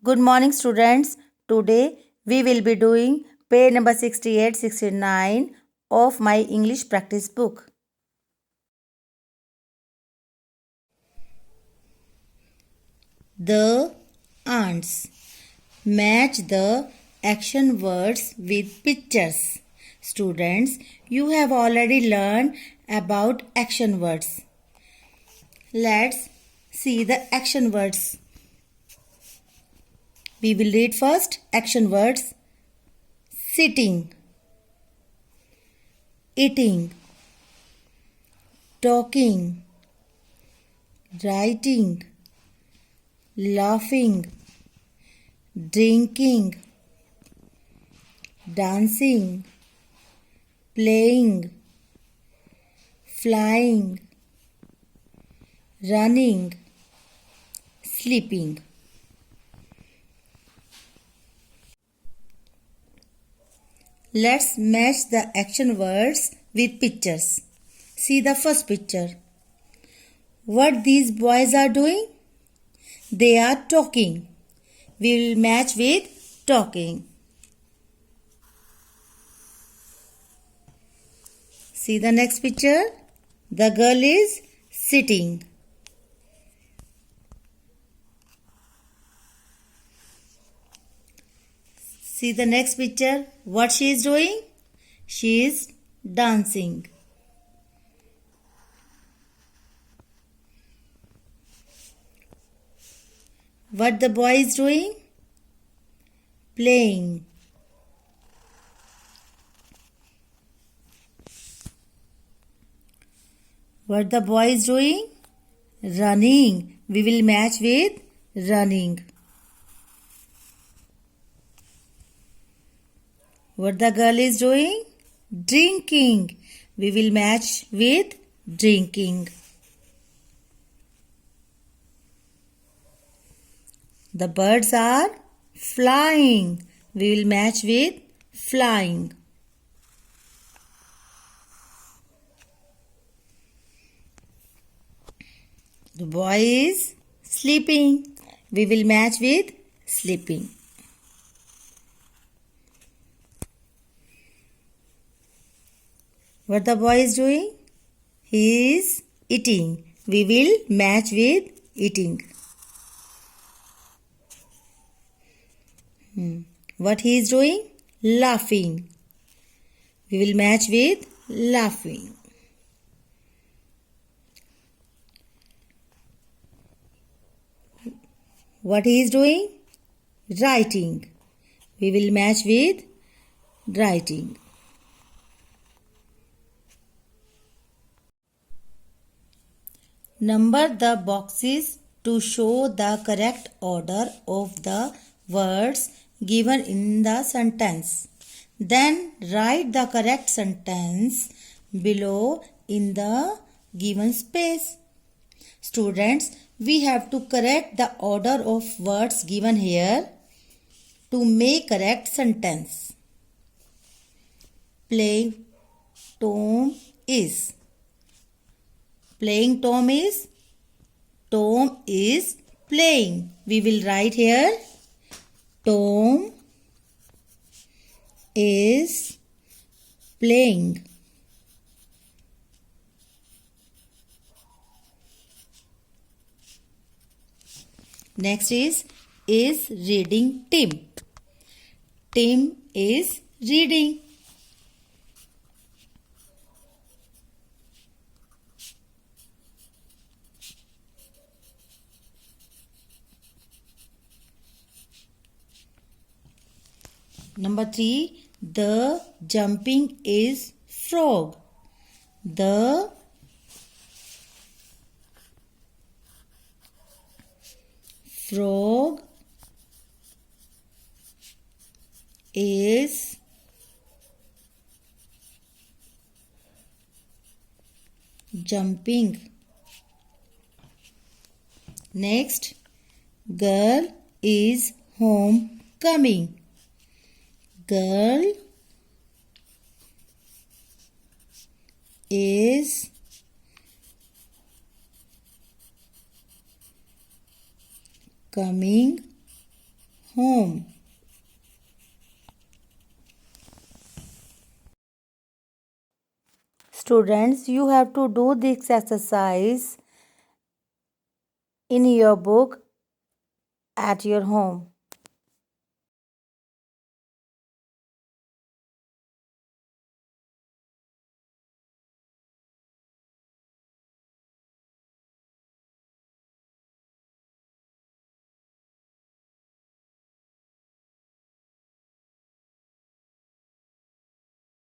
Good morning, students. Today we will be doing page number 68-69 of my English practice book. The ants. Match the action words with pictures. Students, you have already learned about action words. Let's see the action words. We will read first action words. Sitting, eating, talking, writing, laughing, drinking, dancing, playing, flying, running, sleeping. Let's match the action words with pictures. See the first picture. What these boys are doing? They are talking. We will match with talking. See the next picture. The girl is sitting. See the next picture. What she is doing? She is dancing. What the boy is doing? Playing. What the boy is doing? Running. We will match with running. What the girl is doing? Drinking. We will match with drinking. The birds are flying. We will match with flying. The boy is sleeping. We will match with sleeping. What the boy is doing? He is eating. We will match with eating. What he is doing? Laughing. We will match with laughing. What he is doing? Writing. We will match with writing. Number the boxes to show the correct order of the words given in the sentence. Then write the correct sentence below in the given space. Students, we have to correct the order of words given here to make correct sentence. Playing Tom is. Playing Tom is. Tom is playing. We will write here. Tom is playing. Next is reading Tim. Tim is reading. Number 3, the jumping is frog. The frog is jumping. Next, girl is home coming. Girl is coming home. Students, you have to do this exercise in your book at your home.